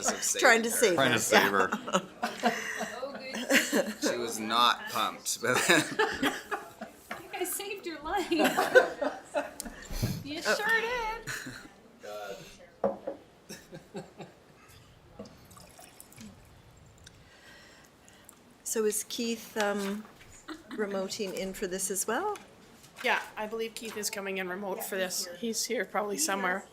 process of saving Trying to her. save Trying her. to save her. She was not pumped. But I think I saved your life. You sure did. So is Keith remoting in for this as well? Yeah, I believe Keith is coming in remote for this. He's here probably somewhere.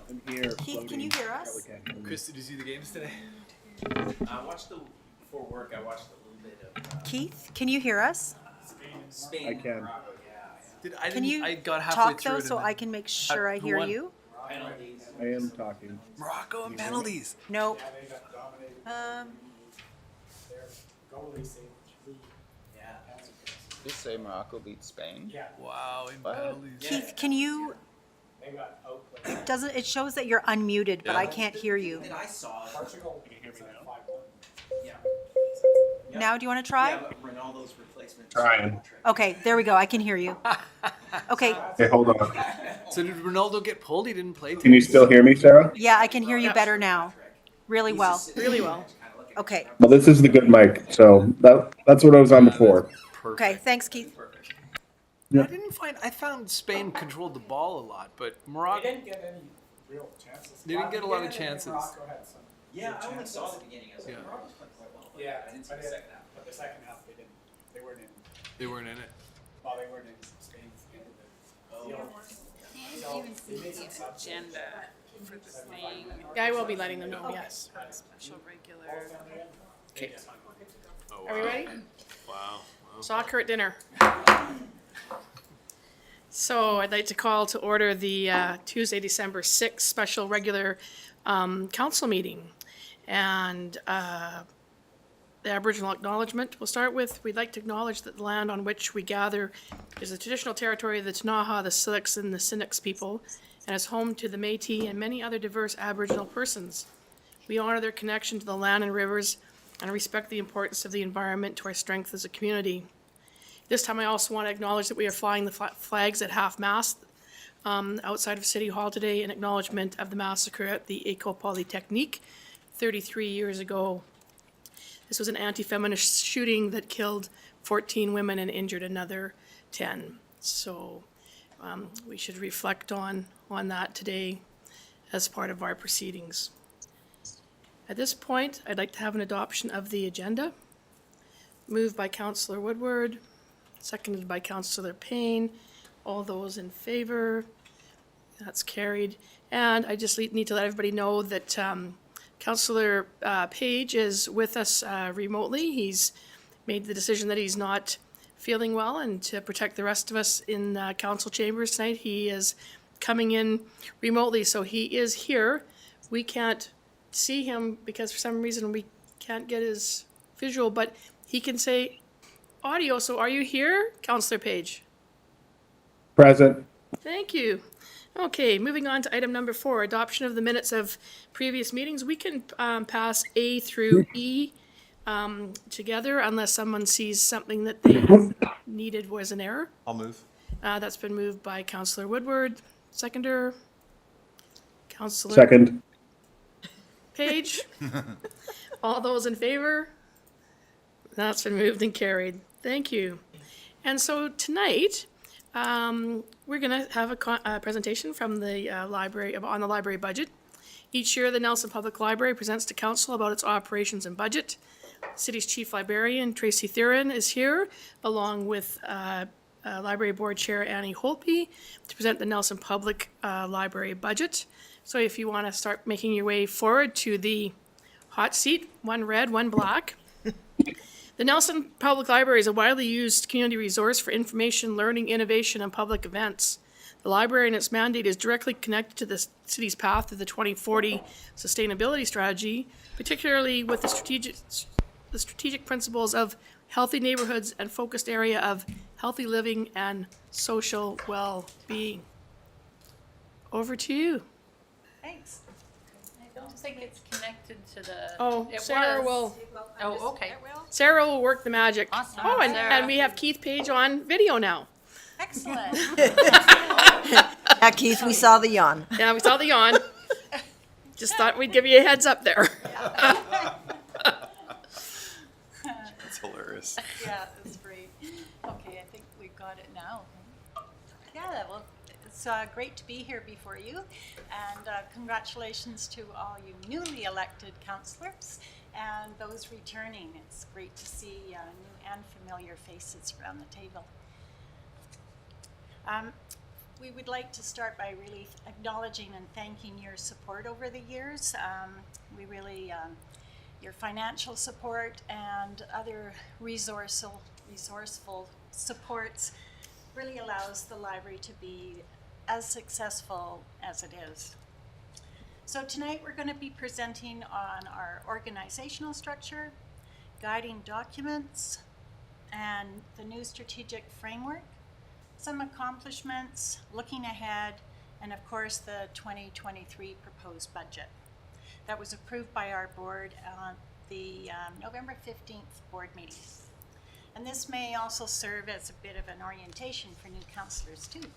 I'm here. Keith, can you hear us? Chris, did you see the games today? I watched before work. I watched a little bit of Keith, can you hear us? Spain. I can. Can you I got halfway talk through though it so and I can make sure I who hear won? you? Penalties. I am talking. Morocco and penalties. No. Yeah. Did you say Morocco beat Spain? Wow, in What? penalties. Keith, can you? It shows that you're unmuted, but I can't hear you. That I saw. Can you hear me now? Yeah. Now, do you want to try? Yeah, but Ronaldo's replacement. Trying. Okay, there we go. I can hear you. Okay, Okay, hold on. So did Ronaldo get pulled? He didn't play. Can you still hear me, Sarah? yeah, I can hear you better now. Really well. Really well. Okay, Well, this is the good mic, so that's what I was on before. Perfect. okay. Thanks, Keith. I found Spain controlled the ball a lot, but Morocco. They didn't get any real chances. They didn't get a lot of chances. Morocco had some Yeah, good I only chances. saw the beginning. I was like, Yeah. Morocco's playing quite well. But Yeah, I didn't see but the second half. But the second half, they didn't. They weren't in. They weren't in it. Well, they weren't in Spain's end of the field. Can't even see the agenda for the thing. Yeah, I will be letting them know, yes. Special regular. Okay. Oh, Are we ready? Wow. Soccer at dinner. So I'd like to call to order the Tuesday, December 6th special regular council meeting. And the Aboriginal Acknowledgement we'll start with. We'd like to acknowledge that the land on which we gather is the traditional territory of the Ktunaxa, the Syilx, and the Sinix people, and is home to the Métis and many other diverse Aboriginal persons. We honor their connection to the land and rivers and respect the importance of the environment to our strength as a community. This time I also want to acknowledge that we are flying the flags at half-mast outside of City Hall today in acknowledgement of the massacre at the École Polytechnique 33 years ago. This was an anti-feminist shooting that killed 14 women and injured another 10. So we should reflect on that today as part of our proceedings. At this point, I'd like to have an adoption of the agenda. Moved by Councillor Woodward, seconded by Councillor Payne. All those in favor? That's carried. And I just need to let everybody know that Councillor Page is with us remotely. He's made the decision that he's not feeling well, and to protect the rest of us in council chambers tonight, he is coming in remotely. So he is here. We can't see him because for some reason we can't get his visual, but he can say audio. So are you here, Councillor Page? Present. Thank you. Okay, moving on to item number 4, adoption of the minutes of previous meetings. We can pass A through E together unless someone sees something that they needed was an error. I'll move. That's been moved by Councillor Woodward. Seconder. Councillor Second. Page. All those in favor? That's been moved and carried. Thank you. And so tonight, we're going to have a presentation from the library on the library budget. Each year, the Nelson Public Library presents to council about its operations and budget. City's chief librarian, Tracy Thurin, is here, along with Library Board Chair Annie Holtby, to present the Nelson Public Library budget. So if you want to start making your way forward to the hot seat, one red, one black. The Nelson Public Library is a widely used community resource for information, learning, innovation, and public events. The library and its mandate is directly connected to the city's path to the 2040 sustainability strategy, particularly with the strategic principles of healthy neighborhoods and focused area of healthy living and social well-being. Over to you. Thanks. I don't think it's connected to the. Oh, It Sarah was. will. Oh, okay. Sarah will work the magic. Awesome. Oh, and Sarah. we have Keith Page on video now. Excellent. Yeah, Keith, we saw the yawn. Yeah, we saw the yawn. Just thought we'd give you a heads up there. That's hilarious. Yeah, that's great. Okay, I think we've got it now. Yeah, well, it's great to be here before you, and congratulations to all you newly elected councillors and those returning. It's great to see new and familiar faces around the table. We would like to start by really acknowledging and thanking your support over the years. We really, your financial support and other resourceful supports really allows the library to be as successful as it is. So tonight we're going to be presenting on our organizational structure, guiding documents, and the new strategic framework, some accomplishments, looking ahead, and of course the 2023 proposed budget that was approved by our board on the November 15th board meeting. And this may also serve as a bit of an orientation for new councillors too.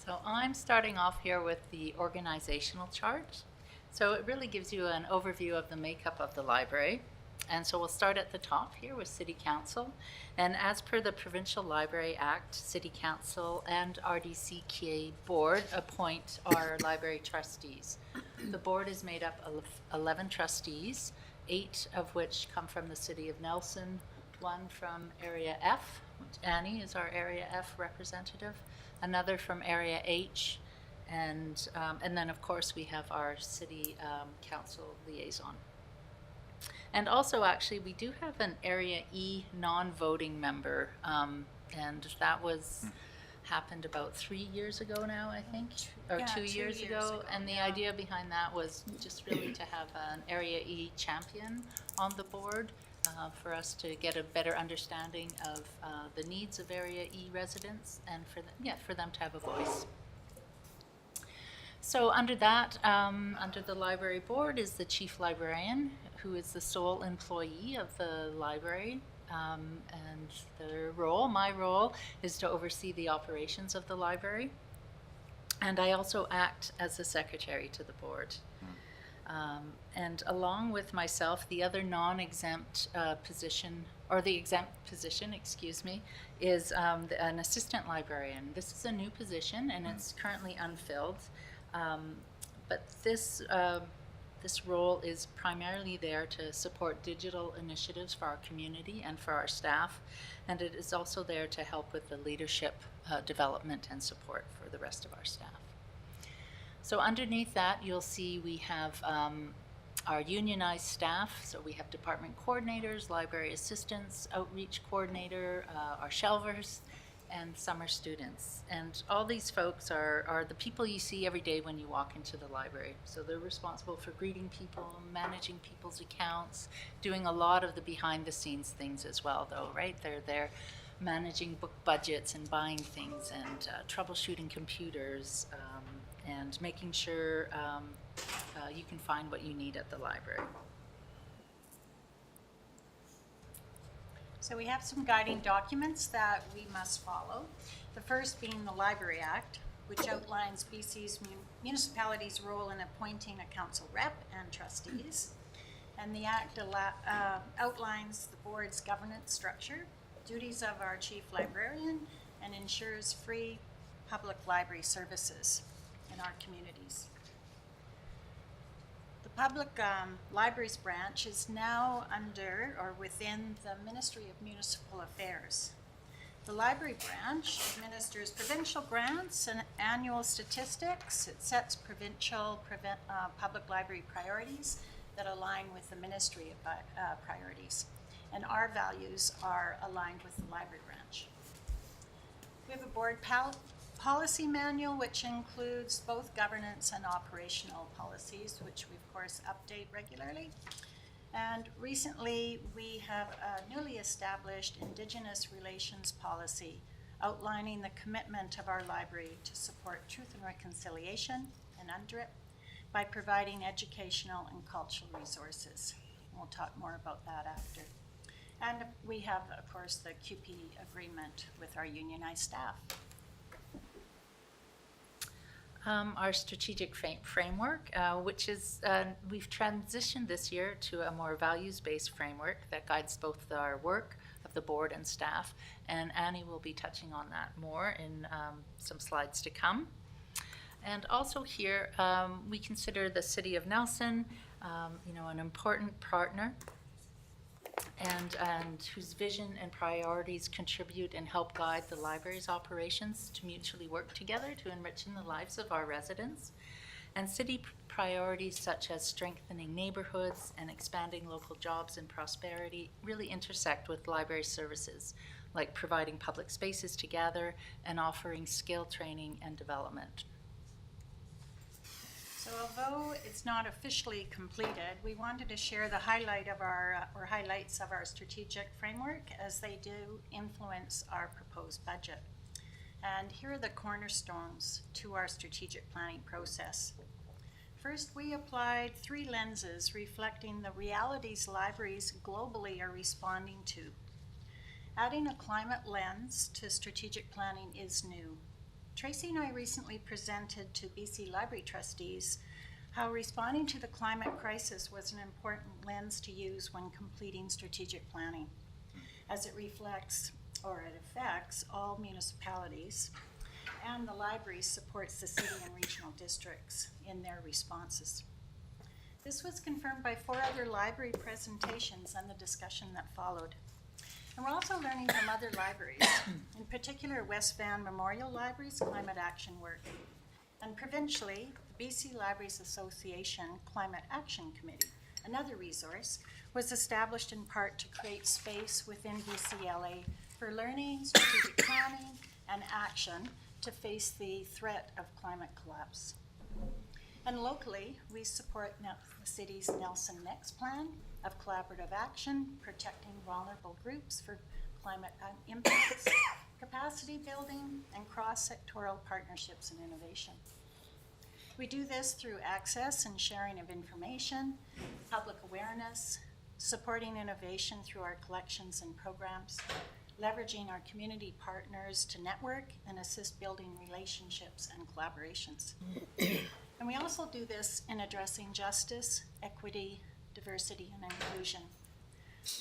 So I'm starting off here with the organizational chart. So it really gives you an overview of the makeup of the library. And so we'll start at the top here with City Council. And as per the Provincial Library Act, City Council and RDCK Board appoint our library trustees. The board is made up of 11 trustees, 8 of which come from the City of Nelson, 1 from Area F, which Annie is our Area F representative, another from Area H, and then of course we have our City Council liaison. And also actually we do have an Area E non-voting member, and that was happened about 3 years ago now, I think, or Yeah, 2 2 years ago. And the idea behind that was just really to have an Area E champion on the board for us to get a better understanding of the needs of Area E residents and for them to have a voice. So under that, under the library board is the chief librarian, who is the sole employee of the library. And their role, my role, is to oversee the operations of the library. And I also act as the secretary to the board. And along with myself, the other non-exempt position, or the exempt position, excuse me, is an assistant librarian. This is a new position and it's currently unfilled. But this role is primarily there to support digital initiatives for our community and for our staff, and it is also there to help with the leadership development and support for the rest of our staff. So underneath that, you'll see we have our unionized staff. So we have department coordinators, library assistants, outreach coordinator, our shelvers, and summer students. And all these folks are the people you see every day when you walk into the library. So they're responsible for greeting people, managing people's accounts, doing a lot of the behind the scenes things as well though, right? They're there managing book budgets and buying things and troubleshooting computers and making sure you can find what you need at the library. So we have some guiding documents that we must follow. The first being the Library Act, which outlines BC's municipality's role in appointing a council rep and trustees. And the Act outlines the board's governance structure, duties of our chief librarian, and ensures free public library services in our communities. The Public Libraries Branch is now under or within the Ministry of Municipal Affairs. The Library Branch administers provincial grants and annual statistics. It sets provincial public library priorities that align with the Ministry of priorities. And our values are aligned with the Library Branch. We have a board policy manual, which includes both governance and operational policies, which we of course update regularly. And recently we have a newly established Indigenous Relations policy outlining the commitment of our library to support truth and reconciliation and UNDRIP by providing educational and cultural resources. We'll talk more about that after. And we have, of course, the QP agreement with our unionized staff. Our strategic framework, which is, we've transitioned this year to a more values-based framework that guides both our work of the board and staff, and Annie will be touching on that more in some slides to come. And also here, we consider the City of Nelson, an important partner, and whose vision and priorities contribute and help guide the library's operations to mutually work together to enriching the lives of our residents. And city priorities such as strengthening neighborhoods and expanding local jobs and prosperity really intersect with library services, like providing public spaces to gather and offering skill training and development. So although it's not officially completed, we wanted to share the highlights of our strategic framework as they do influence our proposed budget. And here are the cornerstones to our strategic planning process. First, we applied 3 lenses reflecting the realities libraries globally are responding to. Adding a climate lens to strategic planning is new. Tracy and I recently presented to BC Library trustees how responding to the climate crisis was an important lens to use when completing strategic planning, as it reflects or it affects all municipalities, and the library supports the city and regional districts in their responses. This was confirmed by 4 other library presentations and the discussion that followed. And we're also learning from other libraries, in particular West Van Memorial Library's climate action work. And provincially, the BC Libraries Association Climate Action Committee, another resource, was established in part to create space within BCLA for learning, strategic planning, and action to face the threat of climate collapse. And locally, we support the city's Nelson Next plan of collaborative action, protecting vulnerable groups for climate impacts, capacity building, and cross-sectoral partnerships and innovation. We do this through access and sharing of information, public awareness, supporting innovation through our collections and programs, leveraging our community partners to network and assist building relationships and collaborations. And we also do this in addressing justice, equity, diversity, and inclusion.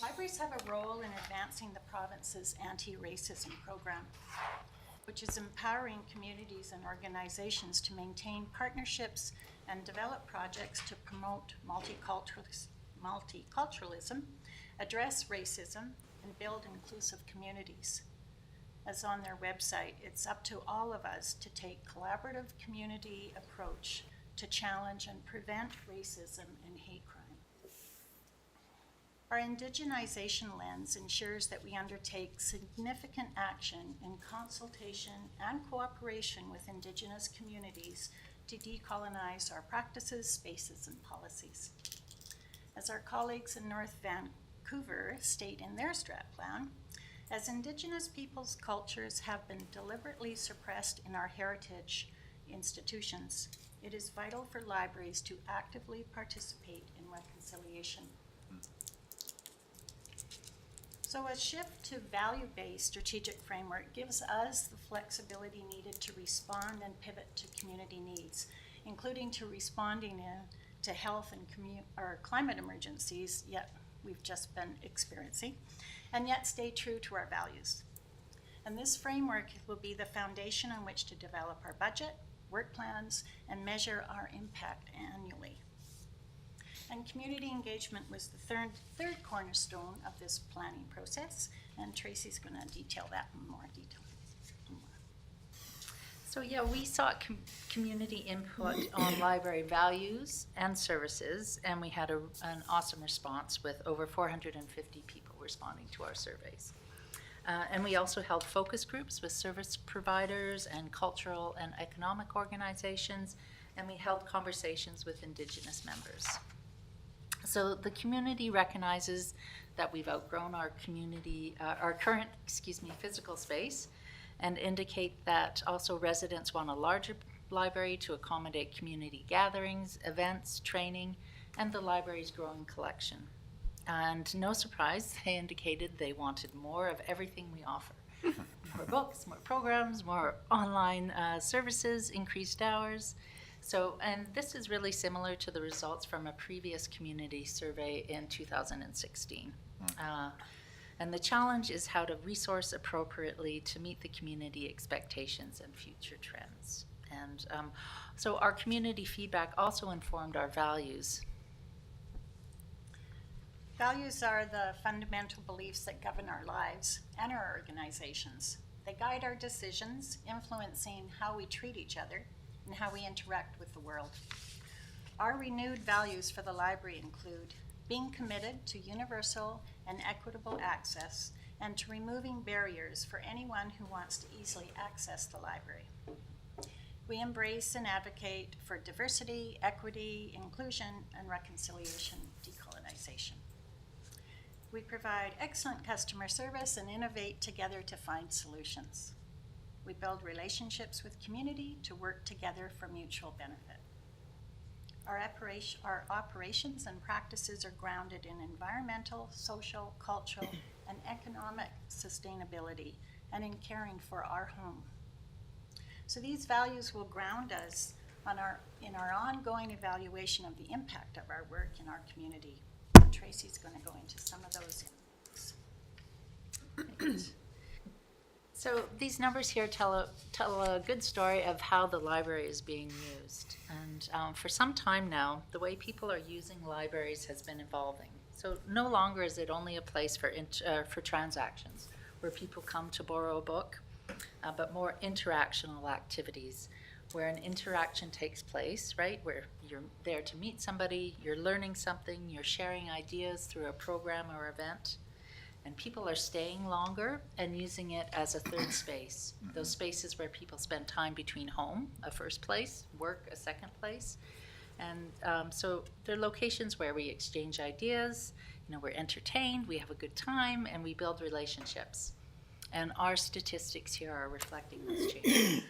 Libraries have a role in advancing the province's anti-racism program, which is empowering communities and organizations to maintain partnerships and develop projects to promote multiculturalism, address racism, and build inclusive communities. As on their website, it's up to all of us to take collaborative community approach to challenge and prevent racism and hate crime. Our indigenization lens ensures that we undertake significant action in consultation and cooperation with Indigenous communities to decolonize our practices, spaces, and policies. As our colleagues in North Vancouver state in their strat plan, as Indigenous peoples' cultures have been deliberately suppressed in our heritage institutions, it is vital for libraries to actively participate in reconciliation. So a shift to value-based strategic framework gives us the flexibility needed to respond and pivot to community needs, including to responding to health and climate emergencies, yet we've just been experiencing, and yet stay true to our values. And this framework will be the foundation on which to develop our budget, work plans, and measure our impact annually. And community engagement was the third cornerstone of this planning process, and Tracy's going to detail that in more detail. So yeah, we sought community input on library values and services, and we had an awesome response with over 450 people responding to our surveys. And we also held focus groups with service providers and cultural and economic organizations, and we held conversations with Indigenous members. So the community recognizes that we've outgrown our current physical space, and indicate that also residents want a larger library to accommodate community gatherings, events, training, and the library's growing collection. And no surprise, they indicated they wanted more of everything we offer. More books, more programs, more online services, increased hours. So, and this is really similar to the results from a previous community survey in 2016. And the challenge is how to resource appropriately to meet the community expectations and future trends. And so our community feedback also informed our values. Values are the fundamental beliefs that govern our lives and our organizations. They guide our decisions, influencing how we treat each other and how we interact with the world. Our renewed values for the library include being committed to universal and equitable access and to removing barriers for anyone who wants to easily access the library. We embrace and advocate for diversity, equity, inclusion, and reconciliation, decolonization. We provide excellent customer service and innovate together to find solutions. We build relationships with community to work together for mutual benefit. Our operations and practices are grounded in environmental, social, cultural, and economic sustainability and in caring for our home. So these values will ground us in our ongoing evaluation of the impact of our work in our community. Tracy's going to go into some of those. So these numbers here tell a good story of how the library is being used. And for some time now, the way people are using libraries has been evolving. So no longer is it only a place for transactions, where people come to borrow a book, but more interactional activities, where an interaction takes place, right? Where you're there to meet somebody, you're learning something, you're sharing ideas through a program or event. And people are staying longer and using it as a third space. Those spaces where people spend time between home, a first place, work, a second place. And so they're locations where we exchange ideas, we're entertained, we have a good time, and we build relationships. And our statistics here are reflecting this change.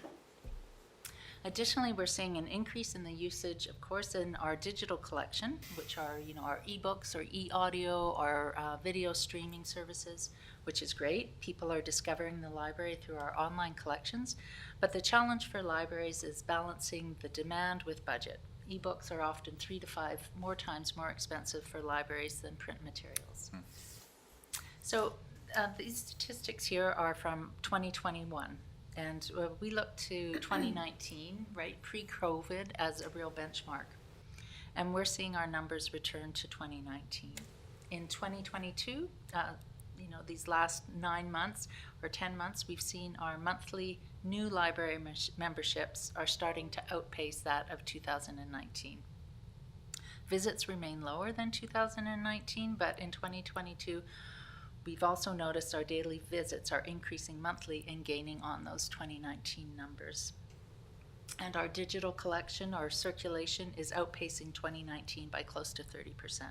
Additionally, we're seeing an increase in the usage, of course, in our digital collection, which are, our ebooks or e-audio or video streaming services, which is great. People are discovering the library through our online collections. But the challenge for libraries is balancing the demand with budget. Ebooks are often 3 to 5 more times more expensive for libraries than print materials. So these statistics here are from 2021. And we look to 2019, right, pre-COVID, as a real benchmark. And we're seeing our numbers return to 2019. In 2022, these last 9 months or 10 months, we've seen our monthly new library memberships are starting to outpace that of 2019. Visits remain lower than 2019, but in 2022, we've also noticed our daily visits are increasing monthly and gaining on those 2019 numbers. And our digital collection, our circulation, is outpacing 2019 by close to 30%.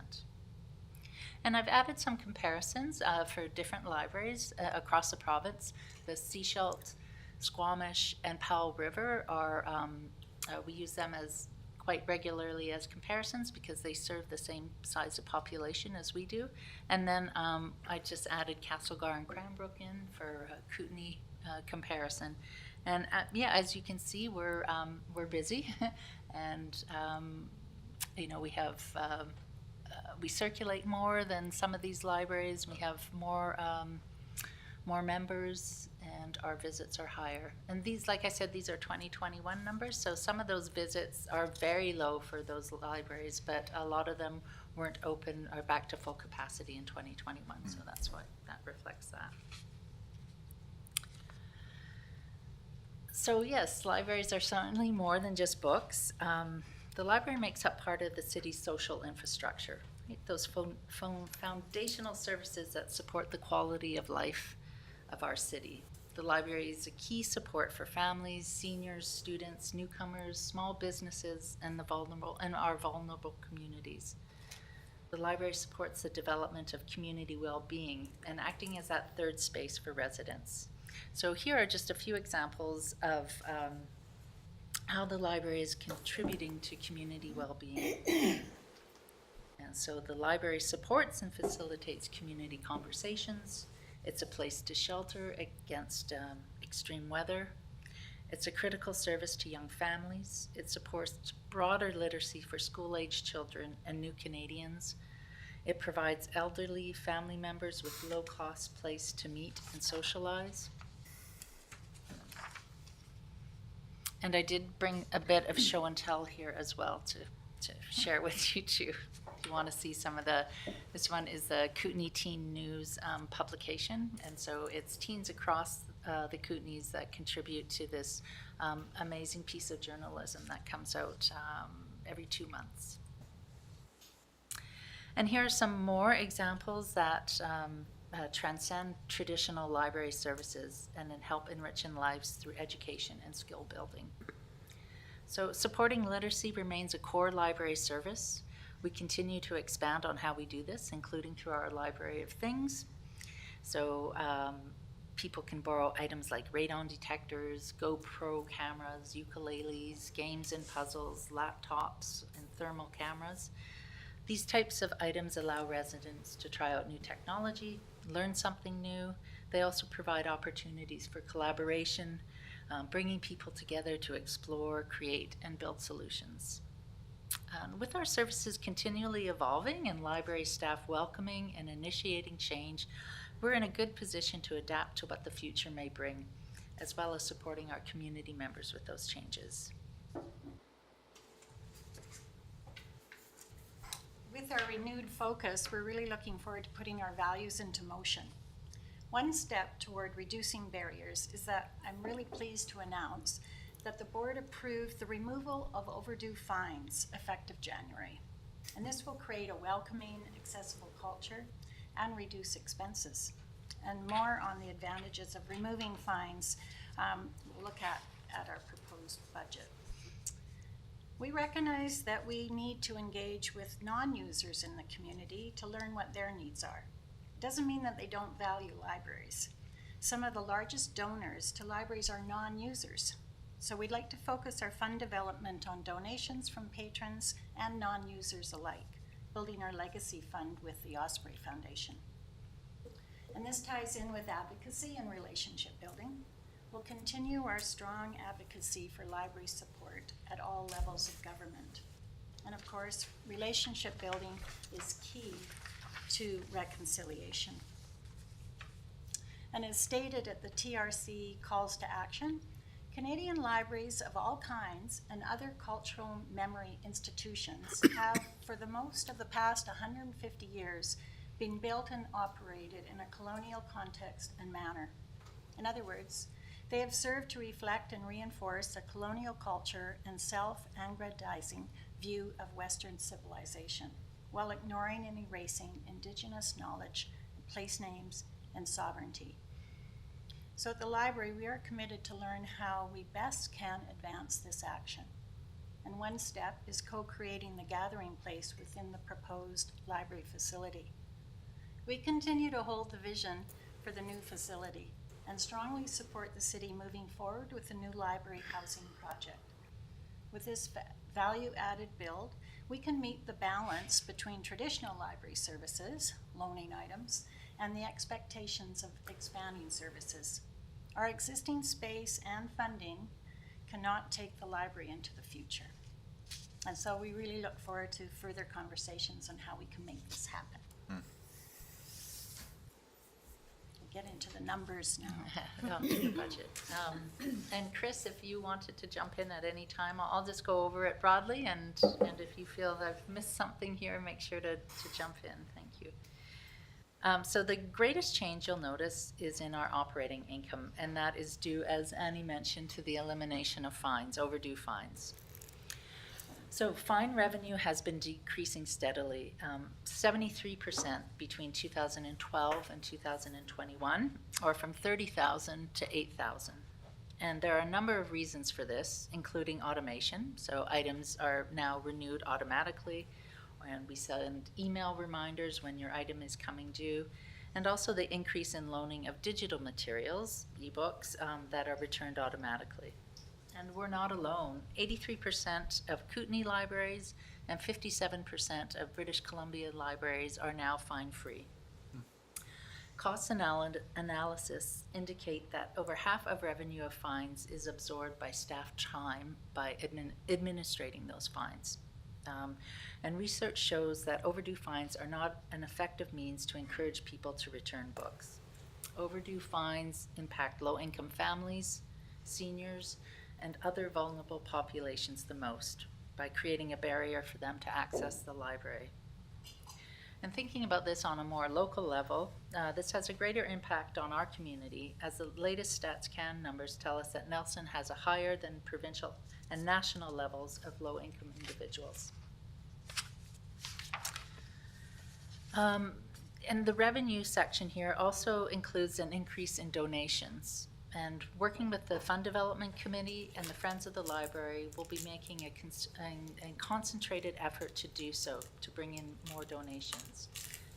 And I've added some comparisons for different libraries across the province. The Seashelt, Squamish, and Powell River are, we use them as quite regularly as comparisons because they serve the same size of population as we do. And then I just added Castlegar and Cranbrook in for a Kootenay comparison. And as you can see, we're busy, and we have we circulate more than some of these libraries. We have more members, and our visits are higher. And these, like I said, these are 2021 numbers, so some of those visits are very low for those libraries, but a lot of them weren't open or back to full capacity in 2021, so that's why that reflects that. So yes, libraries are certainly more than just books. The library makes up part of the city's social infrastructure, right? Those foundational services that support the quality of life of our city. The library is a key support for families, seniors, students, newcomers, small businesses, and our vulnerable communities. The library supports the development of community well-being and acting as that third space for residents. So here are just a few examples of how the library is contributing to community well-being. And so the library supports and facilitates community conversations, It's a place to shelter against extreme weather. It's a critical service to young families. It supports broader literacy for school-aged children and new Canadians. It provides elderly family members with low-cost place to meet and socialize. And I did bring a bit of show and tell here as well to share with you too. If you want to see some of this one is the Kootenay Teen News publication. And so it's teens across the Kootenays that contribute to this amazing piece of journalism that comes out every 2 months. And here are some more examples that transcend traditional library services and then help enrich lives through education and skill building. So supporting literacy remains a core library service. We continue to expand on how we do this, including through our Library of Things. So people can borrow items like radon detectors, GoPro cameras, ukuleles, games and puzzles, laptops, and thermal cameras. These types of items allow residents to try out new technology, learn something new. They also provide opportunities for collaboration, bringing people together to explore, create, and build solutions. With our services continually evolving and library staff welcoming and initiating change, we're in a good position to adapt to what the future may bring, as well as supporting our community members with those changes. With our renewed focus, we're really looking forward to putting our values into motion. One step toward reducing barriers is that I'm really pleased to announce that the board approved the removal of overdue fines effective January. And this will create a welcoming, accessible culture and reduce expenses. And more on the advantages of removing fines, we'll look at our proposed budget. We recognize that we need to engage with non-users in the community to learn what their needs are. It doesn't mean that they don't value libraries. Some of the largest donors to libraries are non-users. So we'd like to focus our fund development on donations from patrons and non-users alike, building our legacy fund with the Osprey Foundation. And this ties in with advocacy and relationship building. We'll continue our strong advocacy for library support at all levels of government. And of course, relationship building is key to reconciliation. And as stated at the TRC calls to action, Canadian libraries of all kinds and other cultural memory institutions have, for the most of the past 150 years, been built and operated in a colonial context and manner. In other words, they have served to reflect and reinforce a colonial culture and self-aggrandizing view of Western civilization, while ignoring and erasing Indigenous knowledge, place names, and sovereignty. So at the library, we are committed to learn how we best can advance this action. And one step is co-creating the gathering place within the proposed library facility. We continue to hold the vision for the new facility and strongly support the city moving forward with the new library housing project. With this value-added build, we can meet the balance between traditional library services, loaning items, and the expectations of expanding services. Our existing space and funding cannot take the library into the future. And so we really look forward to further conversations on how we can make this happen. We'll get into the numbers now. To the budget. And Chris, if you wanted to jump in at any time, I'll just go over it broadly, and if you feel that I've missed something here, make sure to jump in. Thank you. So the greatest change you'll notice is in our operating income, and that is due, as Annie mentioned, to the elimination of fines, overdue fines. So fine revenue has been decreasing steadily, 73% between 2012 and 2021, or from 30,000 to 8,000. And there are a number of reasons for this, including automation. So items are now renewed automatically, and we send email reminders when your item is coming due, and also the increase in loaning of digital materials, ebooks, that are returned automatically. And we're not alone. 83% of Kootenay libraries and 57% of British Columbia libraries are now fine-free. Cost analysis indicate that over half of revenue of fines is absorbed by staff time by administrating those fines. And research shows that overdue fines are not an effective means to encourage people to return books. Overdue fines impact low-income families, seniors, and other vulnerable populations the most by creating a barrier for them to access the library. And thinking about this on a more local level, this has a greater impact on our community, as the latest StatsCan numbers tell us that Nelson has a higher than provincial and national levels of low-income individuals. And the revenue section here also includes an increase in donations. And working with the Fund Development Committee and the Friends of the Library, we'll be making a concentrated effort to do so, to bring in more donations.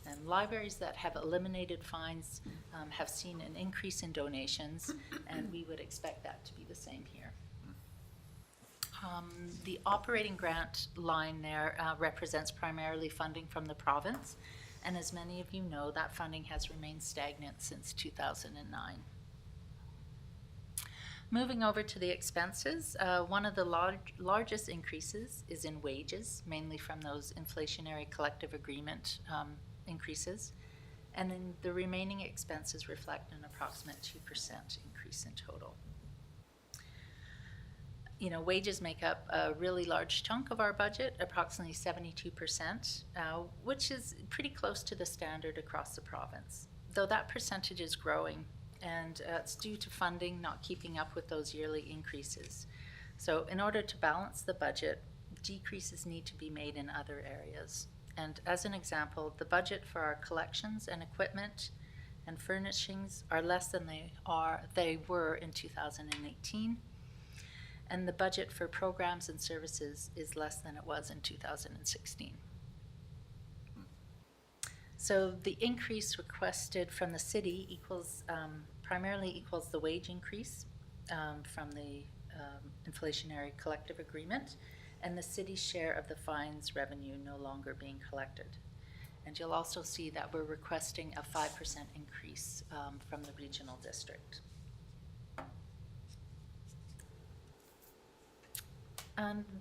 And libraries that have eliminated fines have seen an increase in donations, and we would expect that to be the same here. The operating grant line there represents primarily funding from the province, and as many of you know, that funding has remained stagnant since 2009. Moving over to the expenses, one of the largest increases is in wages, mainly from those inflationary collective agreement increases, and then the remaining expenses reflect an approximate 2% increase in total. You know, wages make up a really large chunk of our budget, approximately 72%, which is pretty close to the standard across the province, though that percentage is growing, and it's due to funding not keeping up with those yearly increases. So in order to balance the budget, decreases need to be made in other areas. And as an example, the budget for our collections and equipment and furnishings are less than they were in 2018. And the budget for programs and services is less than it was in 2016. So the increase requested from the city primarily equals the wage increase from the inflationary collective agreement, and the city's share of the fines revenue no longer being collected. And you'll also see that we're requesting a 5% increase from the regional district.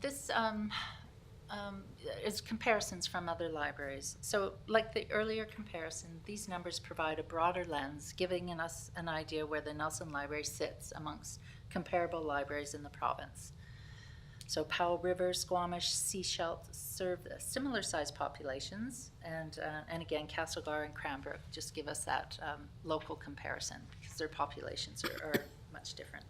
This is comparisons from other libraries. So like the earlier comparison, these numbers provide a broader lens, giving us an idea where the Nelson Library sits amongst comparable libraries in the province. So Powell River, Squamish, Sechelt serve similar sized populations, and again, Castlegar and Cranbrook just give us that local comparison, because their populations are much different.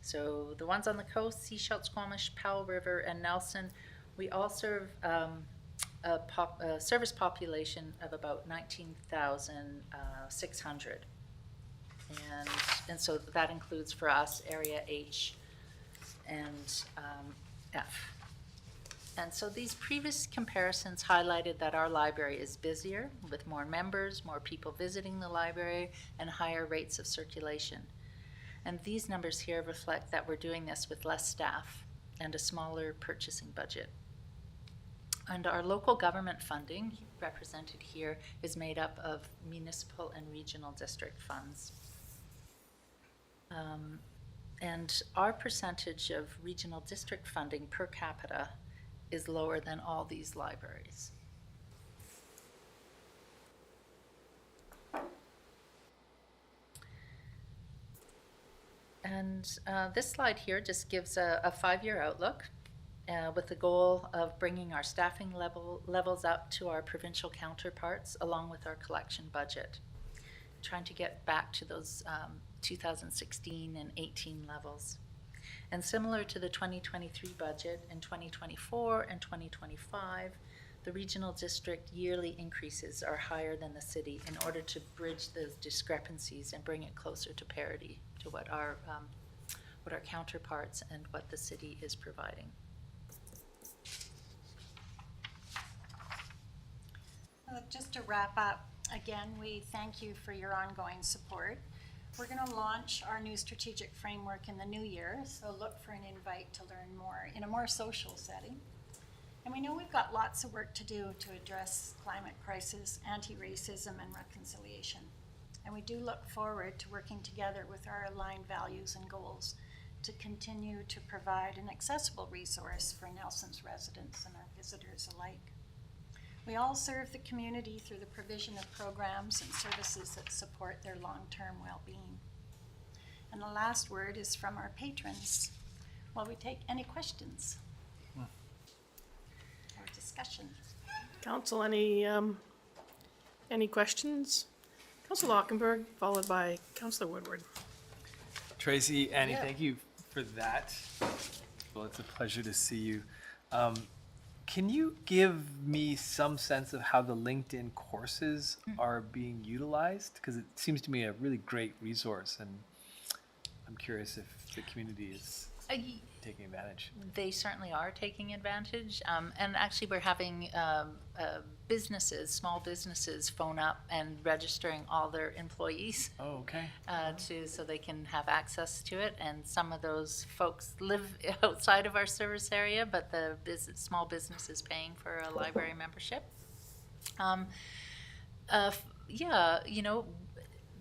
So the ones on the coast, Sechelt, Squamish, Powell River, and Nelson, we all serve a service population of about 19,600. And so that includes for us area H and F. And so these previous comparisons highlighted that our library is busier with more members, more people visiting the library, and higher rates of circulation. And these numbers here reflect that we're doing this with less staff and a smaller purchasing budget. And our local government funding, represented here, is made up of municipal and regional district funds. And our percentage of regional district funding per capita is lower than all these libraries. And this slide here just gives a 5-year outlook with the goal of bringing our staffing levels up to our provincial counterparts along with our collection budget, trying to get back to those 2016 and 18 levels. And similar to the 2023 budget, in 2024 and 2025, the regional district yearly increases are higher than the city in order to bridge those discrepancies and bring it closer to parity to what our counterparts and what the city is providing. Just to wrap up, again, we thank you for your ongoing support. We're going to launch our new strategic framework in the new year, so look for an invite to learn more in a more social setting. And we know we've got lots of work to do to address climate crisis, anti-racism, and reconciliation. And we do look forward to working together with our aligned values and goals to continue to provide an accessible resource for Nelson's residents and our visitors alike. We all serve the community through the provision of programs and services that support their long-term well-being. And the last word is from our patrons. Will we take any questions or discussion? Council, any questions? Councillor Lockenberg, followed by Councillor Woodward. Tracy, Annie, Yeah. thank you for that. Well, it's a pleasure to see you. Can you give me some sense of how the LinkedIn courses are being utilized? Because it seems to me a really great resource, and I'm curious if the community is taking advantage. They certainly are taking advantage. And actually, we're having businesses, small businesses, phone up and registering all their employees Oh, okay. so they can have access to it. And some of those folks live outside of our service area, but the small business is paying for a library membership. Yeah, you know,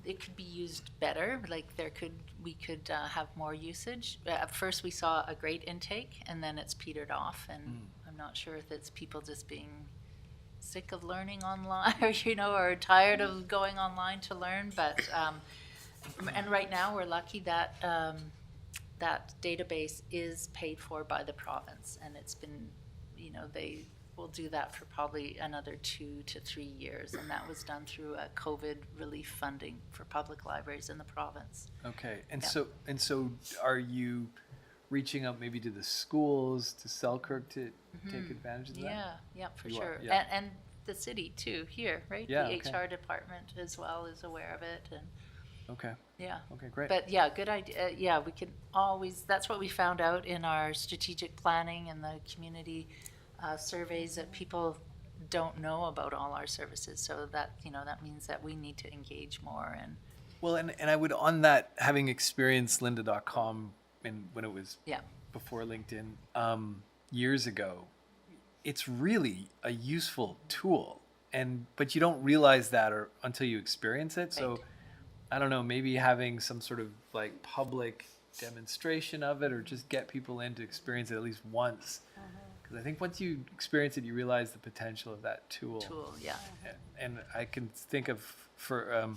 it could be used better. Like we could have more usage. At first, we saw a great intake, and then it's petered off. And I'm not sure if it's people just being sick of learning online, or tired of going online to learn. But and right now, we're lucky that that database is paid for by the province, and it's been, they will do that for probably another 2 to 3 years, and that was done through a COVID relief funding for public libraries in the province. Okay. And Yeah. so are you reaching out maybe to the schools, to Selkirk to take advantage of that? Yeah, for You are, sure. yeah. And the city too, here, right? Yeah, The okay. HR department as well is aware of it, and Okay. yeah. Okay, great. But yeah, good idea. Yeah, we can always, that's what we found out in our strategic planning and the community surveys, that people don't know about all our services. So that, that means that we need to engage more. And Well, and I would, on that, having experienced lynda.com when it was yeah, before LinkedIn years ago, it's really a useful tool, but you don't realize that until you experience it. So Right. I don't know, maybe having some sort of like public demonstration of it, or just get people in to experience it at least once. Because I think once you experience it, you realize the potential of that tool. yeah. And I can think of for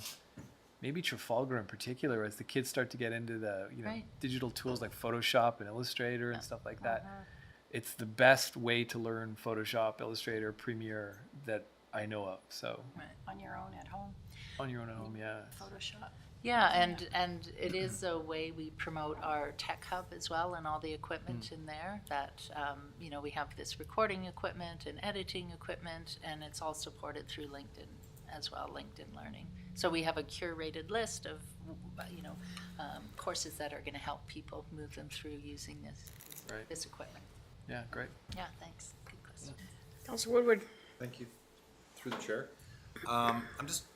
maybe Trafalgar in particular, as the kids start to get into the Right. digital tools like Photoshop and Illustrator and stuff like that. It's the best way to learn Photoshop, Illustrator, Premiere that I know of. So On your own at home, on your own at home, yeah. Photoshop. Yeah, and it is a way we promote our tech hub as well, and all the equipment in there that, we have this recording equipment and editing equipment, and it's all supported through LinkedIn as well, LinkedIn Learning. So we have a curated list of, courses that are going to help people move them through using Right. this equipment. Yeah, great. Yeah, thanks. Good question. Councillor Woodward. Thank you. Through the chair. I'm just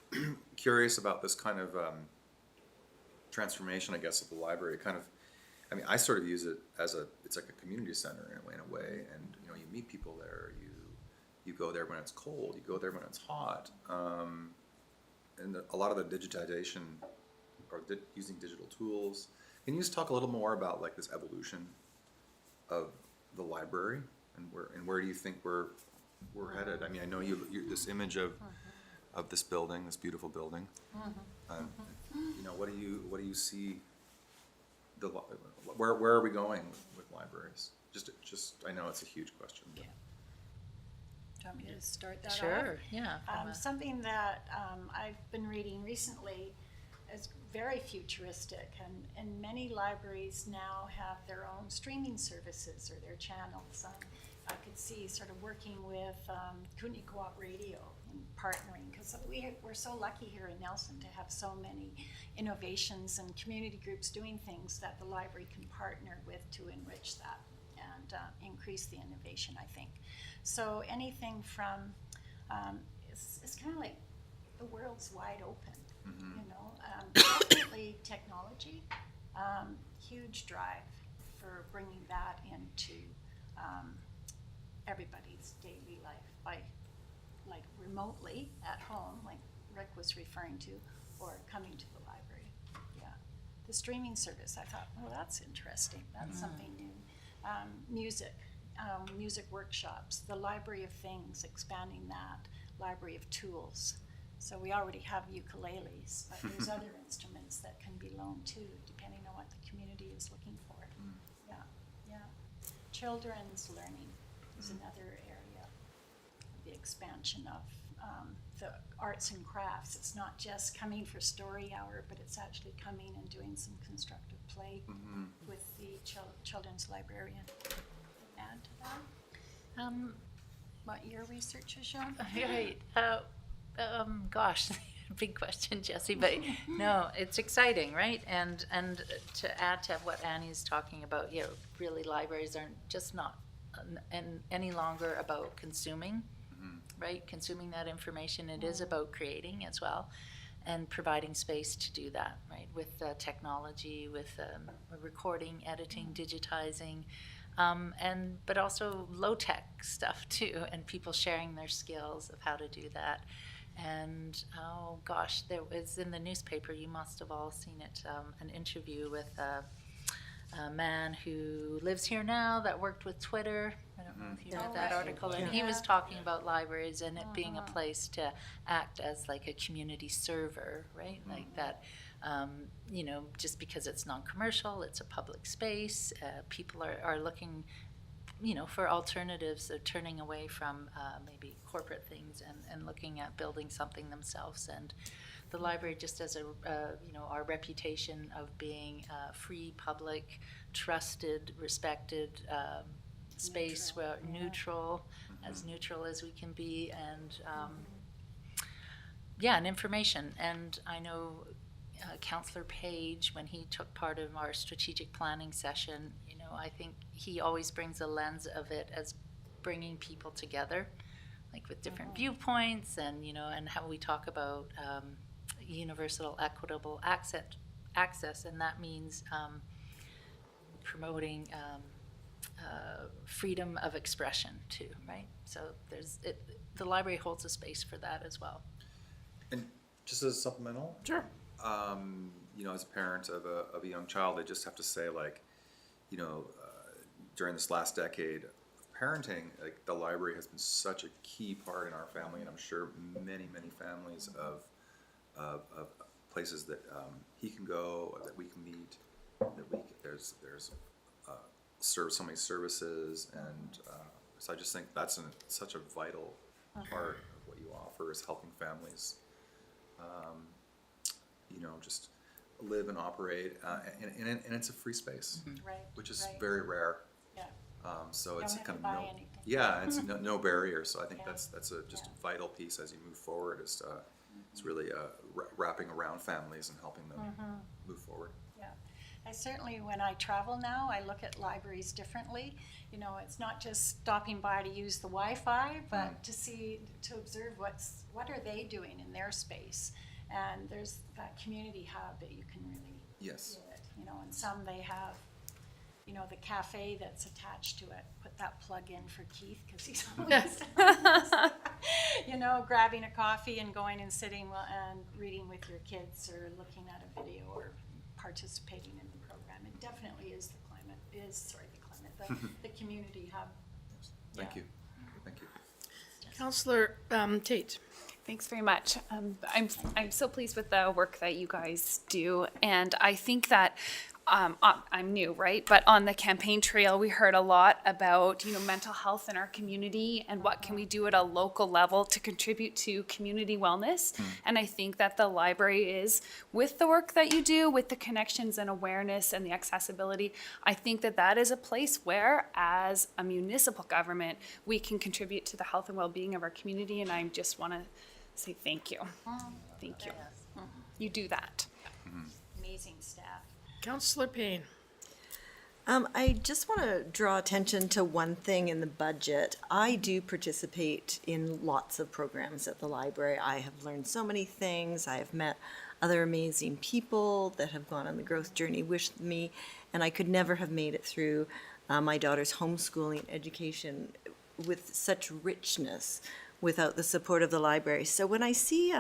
curious about this kind of transformation, I guess, of the library. I sort of use it as it's like a community center in a way, and you meet people there. You go there when it's cold. You go there when it's hot. And a lot of the digitization, or using digital tools. Can you just talk a little more about like this evolution of the library, and where do you think we're headed? I mean, I know you this image of this building, this beautiful building. What do you see? Where are we going with libraries? Just I know it's a huge question. But. Do you want me to start that off? Sure, yeah. Something that I've been reading recently is very futuristic, and many libraries now have their own streaming services or their channels. I could see sort of working with Kootenai Co-op Radio and partnering, because we're so lucky here in Nelson to have so many innovations and community groups doing things that the library can partner with to enrich that and increase the innovation, I think. So anything from, it's kind of like the world's wide open, definitely technology, huge drive for bringing that into everybody's daily life by, like, remotely at home, like Rick was referring to, or coming to the library. Yeah. The streaming service, I thought, oh, that's interesting. That's something new. Music, music workshops, the Library of Things, expanding that, Library of Tools. So we already have ukuleles, but there's other instruments that can be loaned too, depending on what the community is looking for. Yeah, yeah. Children's learning is another area, the expansion of the arts and crafts. It's not just coming for story hour, but it's actually coming and doing some constructive play with the children's librarian. Add to that? What your research has shown? Right. Gosh, big question, Jesse, but no, it's exciting, right? And to add to what Annie's talking about, really libraries aren't just not any longer about consuming, right? Consuming that information. It is about creating as well, and providing space to do that, right? With technology, with recording, editing, digitizing, but also low-tech stuff too, and people sharing their skills of how to do that. And oh gosh, there was in the newspaper, you must have all seen it, an interview with a man who lives here now that worked with Twitter. I don't know if you read that article, and he was talking about libraries and it being a place to act as like a community server, right? Like that, just because it's non-commercial, it's a public space, people are looking, for alternatives. They're turning away from maybe corporate things and looking at building something themselves. And the library, just as our reputation of being free, public, trusted, respected space, where neutral as we can be, and and information. And I know Councillor Page, when he took part of our strategic planning session, I think he always brings a lens of it as bringing people together, like with different viewpoints, and and how we talk about universal equitable access, and that means promoting freedom of expression too, right? So the library holds a space for that as well. And just as a supplemental, Sure. As a parent of a young child, I just have to say, like, during this last decade of parenting, like, the library has been such a key part in our family, and I'm sure many families of places that he can go, that we can meet, that there's serve so many services, and so I just think that's such a vital part of what you offer, is helping families, just live and operate, and it's a free space, Right. which is right. very rare. Yeah. So Don't it's have kind to of buy anything. it's no barrier. So I think Yeah. that's a just Yeah. a vital piece as you move forward. Is it's really wrapping around families and helping them move forward. Yeah, I certainly, when I travel now, I look at libraries differently. It's not just stopping by to use the Wi-Fi, but to observe what are they doing in their space. And there's that community hub that you can really Yes. get, and some they have, the cafe that's attached to it. Put that plug in for Keith, because he's always, grabbing a coffee and going and sitting and reading with your kids, or looking at a video, or participating in the program. It definitely is the community hub. Thank you. Thank you. Councillor Tate. Thanks very much. I'm so pleased with the work that you guys do, and I think that I'm new, right? But on the campaign trail, we heard a lot about mental health in our community and what can we do at a local level to contribute to community wellness. And I think that the library is, with the work that you do, with the connections and awareness and the accessibility, I think that is a place where, as a municipal government, we can contribute to the health and well-being of our community. And I just want to say thank you. Thank you. You do that. Amazing staff. Councillor Payne. I just want to draw attention to one thing in the budget. I do participate in lots of programs at the library. I have learned so many things. I have met other amazing people that have gone on the growth journey with me, and I could never have made it through my daughter's homeschooling education with such richness without the support of the library. So when I see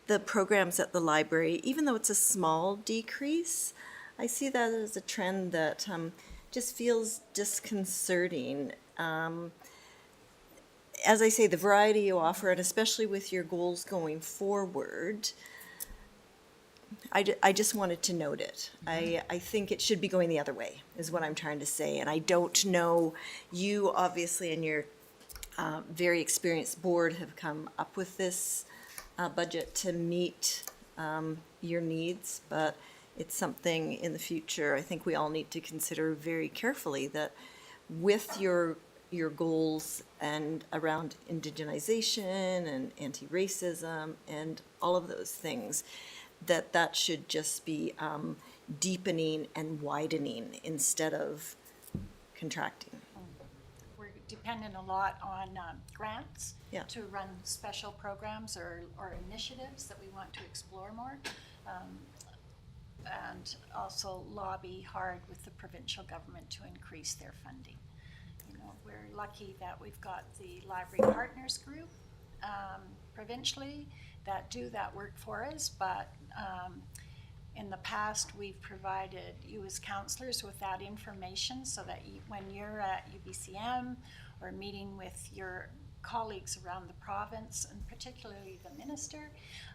the programs at the library, even though it's a small decrease, I see that as a trend that just feels disconcerting. As I say, the variety you offer, and especially with your goals going forward, I just wanted to note it. I think it should be going the other way, is what I'm trying to say. And I don't know, you obviously and your very experienced board have come up with this budget to meet your needs, but it's something in the future I think we all need to consider very carefully, that with your goals and around indigenization and anti-racism and all of those things, that should just be deepening and widening instead of contracting. We're dependent a lot on grants Yeah. to run special programs or initiatives that we want to explore more. And also lobby hard with the provincial government to increase their funding. You know, we're lucky that we've got the Library Partners Group provincially that do that work for us, but in the past, we've provided you as counselors with that information so that when you're at UBCM or meeting with your colleagues around the province, and particularly the Minister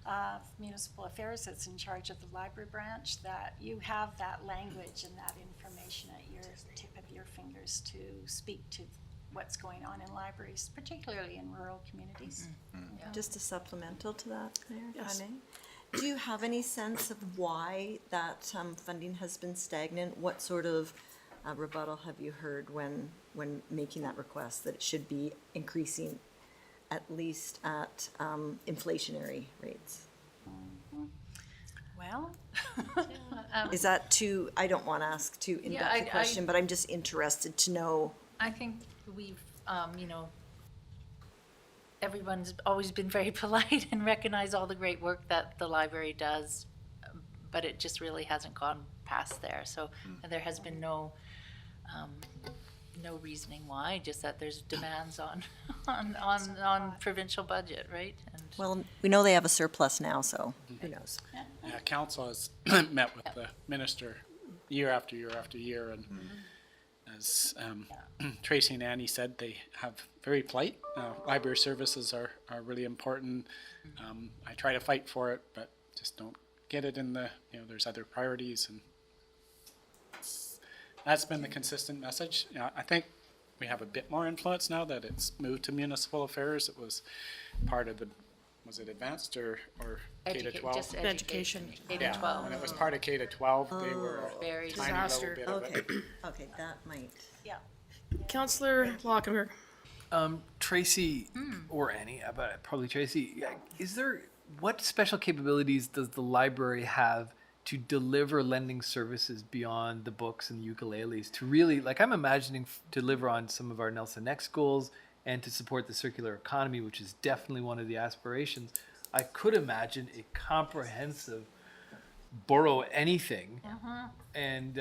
of Municipal Affairs that's in charge of the library branch, that you have that language and that information at your tip of your fingers to speak to what's going on in libraries, particularly in rural communities. Just a supplemental to that, Claire, if Yes. I may. Do you have any sense of why that funding has been stagnant? What sort of rebuttal have you heard when making that request, that it should be increasing at least at inflationary rates? Well, Is that too, I don't want to ask too in-depth a question, but I'm just interested to know. I think we've, everyone's always been very polite and recognized all the great work that the library does, but it just really hasn't gone past there. So there has been no reasoning why, just that there's demands on provincial budget, right? And Well, we know they have a surplus now, so who knows? Yeah, council has met with the minister year after year after year, and as Tracy and Annie said, they have very polite. Library services are really important. I try to fight for it, but just don't get it in the, there's other priorities, and that's been the consistent message. I think we have a bit more influence now that it's moved to municipal affairs. It was part of the, was it advanced or K to 12? Just Education. K to Yeah, 12. when it was part of K to 12, they were Very a tiny little Disaster. bit of it. Okay, okay, that might. yeah. Councillor Lockenberg. Tracy or Annie, but probably Tracy, what special capabilities does the library have to deliver lending services beyond the books and ukuleles, to really, like, I'm imagining deliver on some of our Nelson Next goals and to support the circular economy, which is definitely one of the aspirations. I could imagine a comprehensive borrow anything. And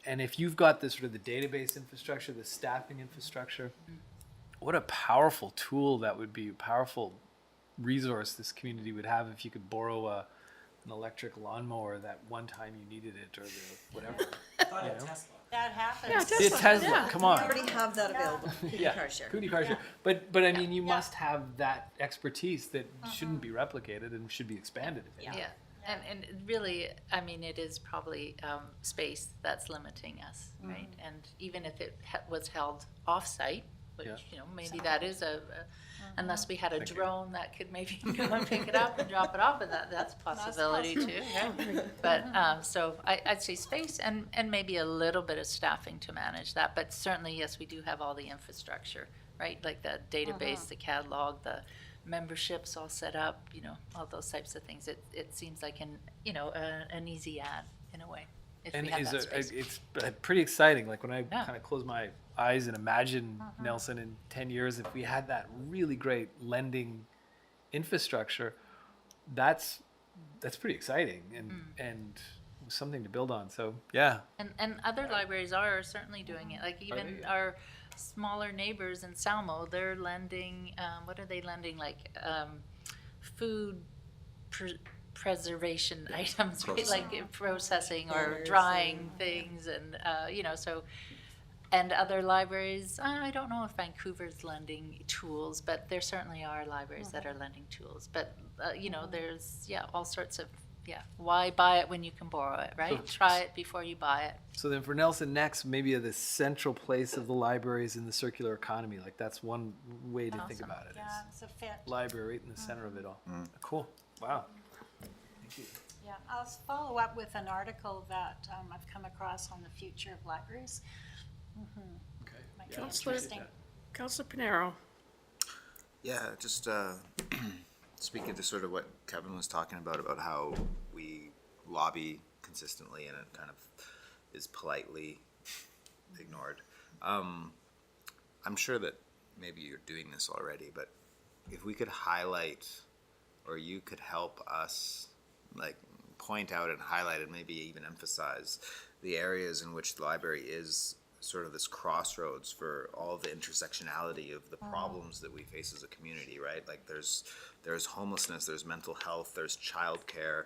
if you've got this sort of the database infrastructure, the staffing infrastructure, what a powerful tool that would be, a powerful resource this community would have if you could borrow an electric lawnmower that one time you needed it, or the whatever. Thought of Tesla. That happens. Yeah, The Tesla, yeah. come We on. already have that available. Yeah, Car share. Cootie car share. But I mean, you must have that expertise that shouldn't be replicated and should be expanded. If anything. Yeah, and really, I mean, it is probably space that's limiting us, right? And even if it was held off-site, which, Yeah. maybe that is unless we had a drone that could maybe go and pick it up and drop it off, and that's a possibility too, right? But, so I'd say space and maybe a little bit of staffing to manage that, but certainly, yes, we do have all the infrastructure, right? Like the database, the catalog, the memberships all set up, all those types of things. It seems like an easy add in a way, if we And have that space. it's pretty exciting. Like when I Yeah. kind of close my eyes and imagine Nelson in 10 years, if we had that really great lending infrastructure, that's pretty exciting and something to build on. So yeah. And other libraries are certainly doing it. Like even they? our smaller neighbors in Salmo, they're lending, what are they lending, like, food preservation items, right? Like processing or drying things and, you know, so, and other libraries, I don't know if Vancouver's lending tools, but there certainly are libraries that are lending tools. But, you know, there's, all sorts of, why buy it when you can borrow it, right? Try it before you buy it. So then for Nelson next, maybe the central place of the libraries in the circular economy, like that's one way to think about it. Yeah, it's a fit. Library right in the center of it all. Cool. Wow. Thank you. Yeah, I'll follow up with an article that I've come across on the future of libraries. Okay. Might be Counselor- interesting. Councillor Pinero. Yeah, just speaking to sort of what Kevin was talking about how we lobby consistently and it kind of is politely ignored. I'm sure that maybe you're doing this already, but if we could highlight, or you could help us, like point out and highlight and maybe even emphasize the areas in which the library is sort of this crossroads for all the intersectionality of the problems that we face as a community, right? Like there's homelessness, there's mental health, there's childcare,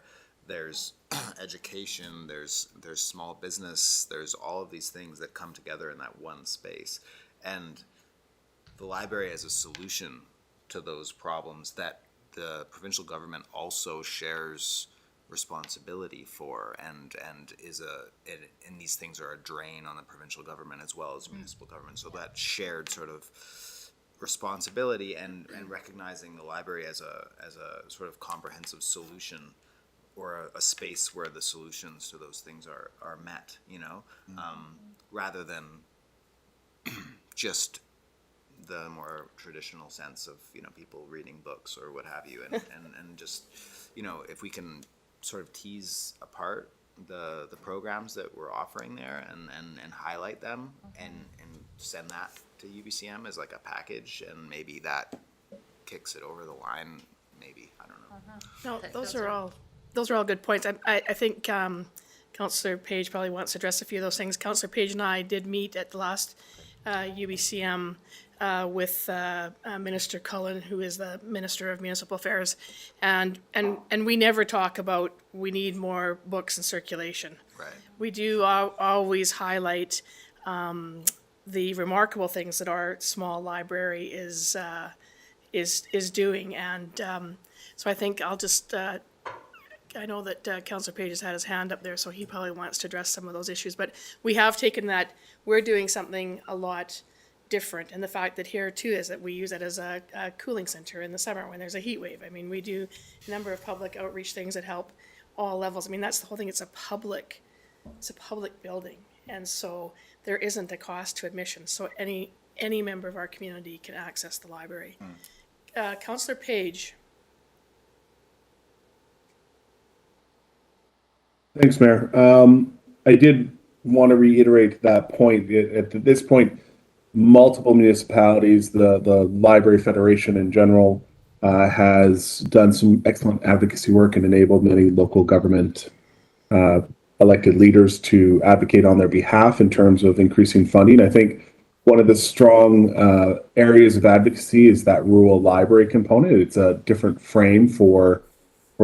there's education, there's small business, there's all of these things that come together in that one space. And the library as a solution to those problems that the provincial government also shares responsibility for, and is and these things are a drain on the provincial government as well as municipal government. So that shared sort of responsibility and recognizing the library as a sort of comprehensive solution, or a space where the solutions to those things are met, you know, rather than just the more traditional sense of, you know, people reading books or what have you, and just, you know, if we can sort of tease apart the programs that we're offering there and highlight them and send that to UBCM as like a package, and maybe that kicks it over the line, maybe, I don't know. No, those are all good points. I think Councillor Page probably wants to address a few of those things. Councillor Page and I did meet at the last UBCM with Minister Cullen, who is the Minister of Municipal Affairs, and we never talk about we need more books in circulation. Right. We do always highlight the remarkable things that our small library is doing, and so I think I'll just. I know that Councillor Page has had his hand up there, so he probably wants to address some of those issues. But we have taken that, we're doing something a lot different. And the fact that here too is that we use it as a cooling center in the summer when there's a heat wave. I mean, we do a number of public outreach things that help all levels. I mean, that's the whole thing. It's a public building. And so there isn't a cost to admission. So any member of our community can access the library. Councillor Page. Thanks, Mayor. I did want to reiterate that point. At this point, multiple municipalities, the Library Federation in general, has done some excellent advocacy work and enabled many local government elected leaders to advocate on their behalf in terms of increasing funding. I think one of the strong areas of advocacy is that rural library component. It's a different frame for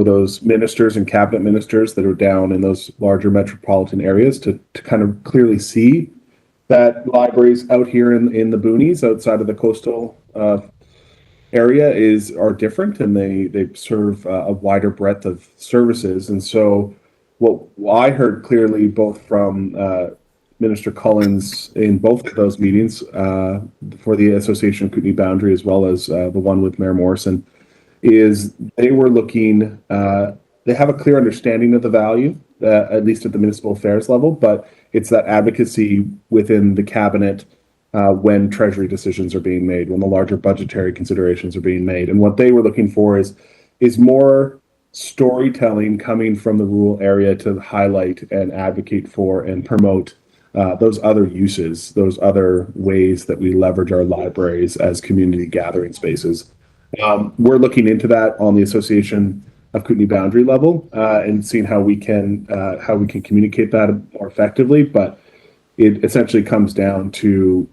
those ministers and cabinet ministers that are down in those larger metropolitan areas to kind of clearly see that libraries out here in the boonies outside of the coastal area are different, and they serve a wider breadth of services. And so what I heard clearly both from Minister Collins in both of those meetings for the Association of Kootenay Boundary, as well as the one with Mayor Morrison, is they were looking, they have a clear understanding of the value, at least at the municipal affairs level, but it's that advocacy within the cabinet when treasury decisions are being made, when the larger budgetary considerations are being made. And what they were looking for is more storytelling coming from the rural area to highlight and advocate for and promote those other uses, those other ways that we leverage our libraries as community gathering spaces. We're looking into that on the Association of Kootenay Boundary level and seeing how we can communicate that more effectively. But it essentially comes down to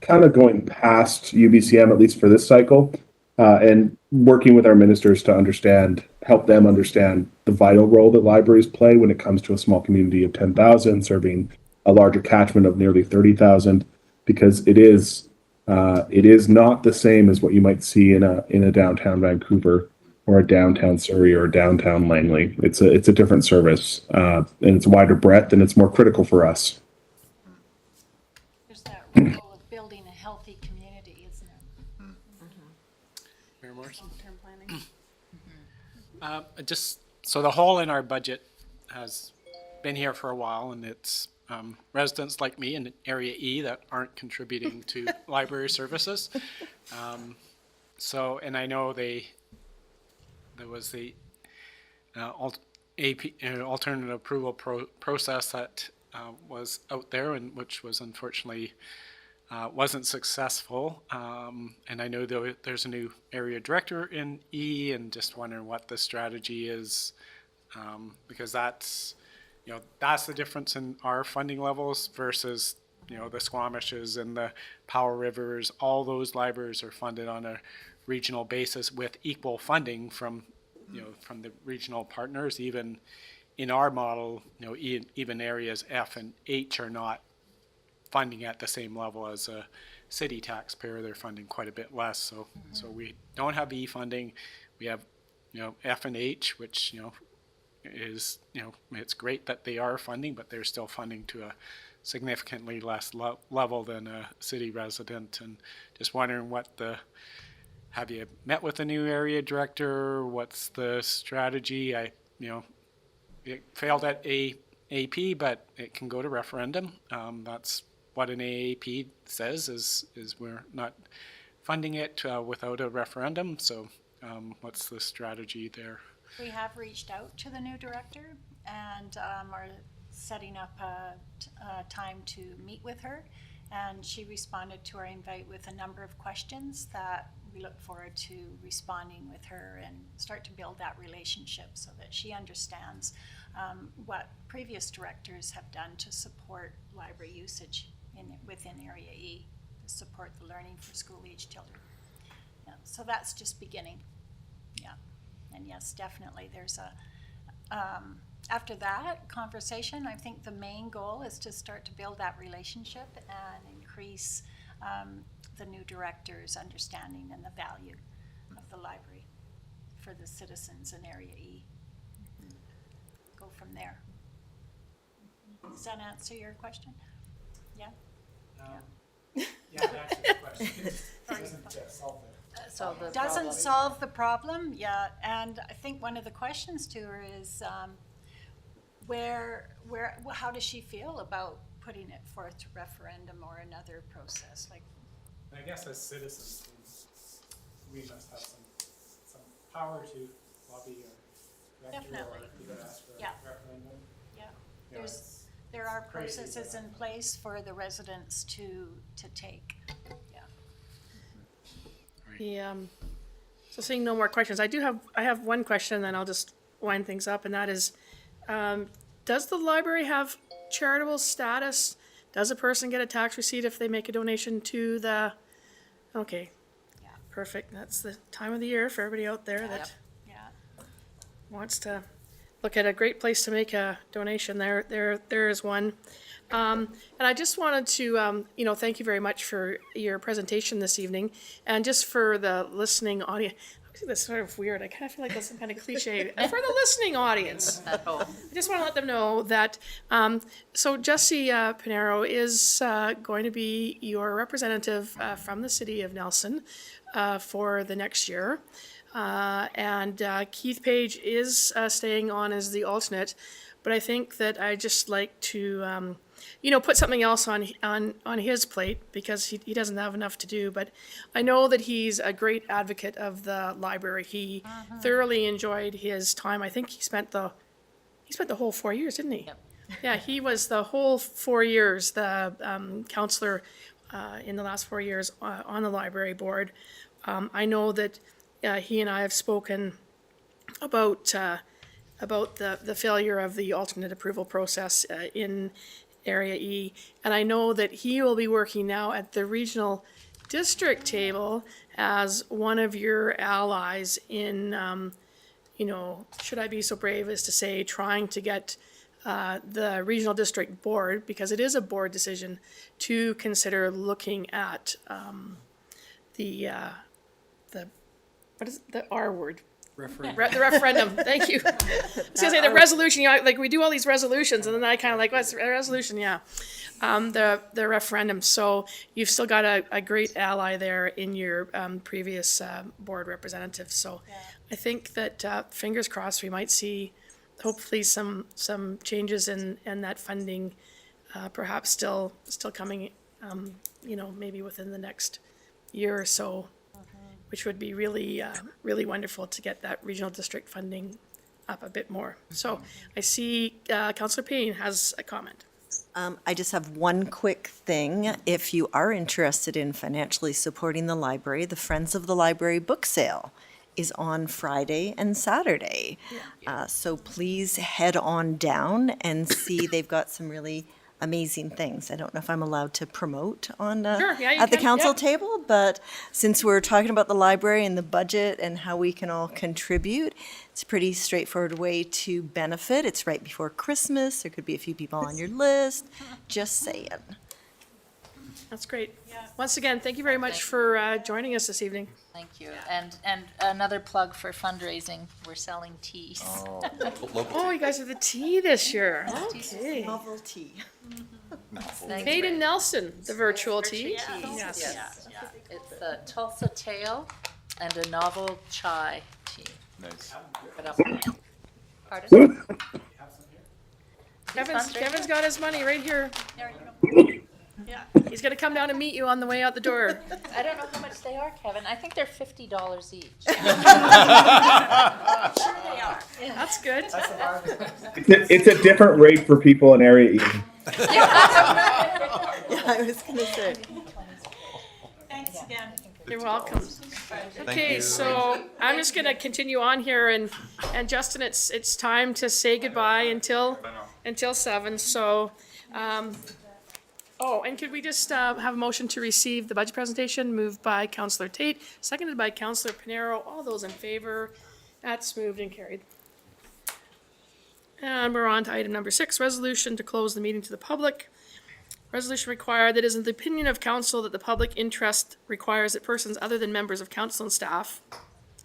kind of going past UBCM, at least for this cycle, and working with our ministers to help them understand the vital role that libraries play when it comes to a small community of 10,000, serving a larger catchment of nearly 30,000, because it is not the same as what you might see in a downtown Vancouver or a downtown Surrey or a downtown Langley. It's a different service, and it's wider breadth, and it's more critical for us. There's that role of building a healthy community, isn't it? Mayor Morrison? Long-term planning. Just, so the hole in our budget has been here for a while, and it's residents like me in Area E that aren't contributing to library services. So, and I know there was the alternative approval process that was out there, and which was unfortunately wasn't successful. And I know there's a new area director in E, and just wondering what the strategy is, because that's the difference in our funding levels versus the Squamishes and the Powell Rivers. All those libraries are funded on a regional basis with equal funding from from the regional partners. Even in our model, even areas F and H are not funding at the same level as a city taxpayer. They're funding quite a bit less. So so we don't have E funding. We have F and H, which is it's great that they are funding, but they're still funding to a significantly less level than a city resident. And just wondering have you met with a new area director? What's the strategy? It failed at AP, but it can go to referendum. That's what an AAP says is we're not funding it without a referendum. So what's the strategy there? We have reached out to the new director and are setting up a time to meet with her. And she responded to our invite with a number of questions that we look forward to responding with her and start to build that relationship so that she understands what previous directors have done to support library usage within Area E, to support the learning for school-age children. Yeah, so that's just beginning. Yeah, and yes, definitely there's after that conversation, I think the main goal is to start to build that relationship and increase the new director's understanding and the value of the library for the citizens in Area E. Go from there. Does that answer your question? Yeah? Yeah, that answers the question. Doesn't solve it. Doesn't solve the problem, yeah. And I think one of the questions to her is how does she feel about putting it forth to referendum or another process? Like, I guess as citizens, we must have some power to lobby or director Definitely. or even ask for Yeah. a referendum. yeah, there are processes in place for the residents to take. So seeing no more questions, I have one question, then I'll just wind things up, and that is, does the library have charitable status? Does a person get a tax receipt if they make a donation to the, okay. Yeah. Perfect, that's the time of the year for everybody out there that Yeah. wants to look at a great place to make a donation. There is one. And I just wanted to, thank you very much for your presentation this evening, and just for the listening audience. That's sort of weird. I kind of feel like that's some kind of cliche. For the listening audience, I just want to let them know that, so Jesse Pinero is going to be your representative from the city of Nelson for the next year. And Keith Page is staying on as the alternate, but I think that I just like to, put something else on his plate, because he doesn't have enough to do. But I know that he's a great advocate of the library. He thoroughly enjoyed his time. I think he spent the whole 4 years, didn't he? Yep. Yeah, he was the whole 4 years the counselor in the last 4 years on the library board. I know that he and I have spoken about the failure of the alternate approval process in Area E. And I know that he will be working now at the regional district table as one of your allies in, you know, should I be so brave as to say, trying to get the regional district board, because it is a board decision, to consider looking at the what is the R word? The referendum, thank you. I was gonna say the resolution, you know, like we do all these resolutions and then I kind of like, what's the resolution? Yeah. The referendum. So you've still got a great ally there in your previous board representative. So I think that fingers crossed, we might see hopefully some changes in that funding, perhaps still coming, you know, maybe within the next year or so, which would be really, really wonderful to get that regional district funding up a bit more. So I see Councillor Payne has a comment. I just have one quick thing. If you are interested in financially supporting the library, the Friends of the Library book sale is on Friday and Saturday. So please head on down and see. They've got some really amazing things. I don't know if I'm allowed to promote on Sure, yeah, you at the can, council yeah. table, but since we're talking about the library and the budget and how we can all contribute, it's a pretty straightforward way to benefit. It's right before Christmas. There could be a few people on your list. Just saying. That's great. Once again, thank you very much for joining us this evening. Thank you. And another plug for fundraising, we're selling teas. Oh, you guys are the tea this year. Okay. Novelty. Thanks Made for- in Nelson, the virtual tea. Yes. It's a Tulsa Tale and a novel chai tea. Nice. Put up. Pardon? Kevin's got his money right here. He's gonna come down and meet you on the way out the door. I don't know how much they are, Kevin. I think they're $50 each. That's good. It's a different rate for people in Area E. Yeah, I was gonna say. Thanks again. You're welcome. Okay, you. so I'm just gonna continue on here and Justin, it's time to say goodbye until 7, so, oh, and could we just, have a motion to receive the budget presentation, moved by Councillor Tate, seconded by Councillor Pinero, all those in favor? That's moved and carried. And we're on to item number 6, resolution to close the meeting to the public. Resolution required that it is in the opinion of council that the public interest requires that persons other than members of council and staff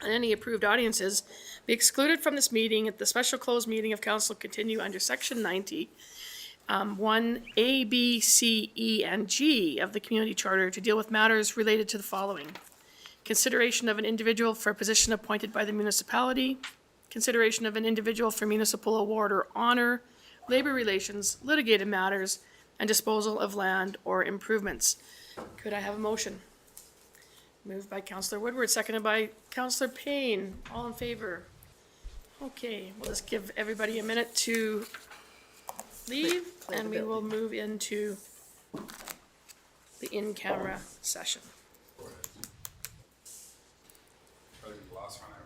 and any approved audiences be excluded from this meeting at the special closed meeting of council continue under section 90, 1 A, B, C, E, and G of the community charter to deal with matters related to the following: consideration of an individual for a position appointed by the municipality, consideration of an individual for municipal award or honor, labor relations, litigated matters, and disposal of land or improvements. Could I have a motion? Moved by Councillor Woodward, seconded by Councillor Payne. All in favor? Okay, we'll just give everybody a minute to leave, Clear the and we will building. move into the in-camera session. Probably the last one I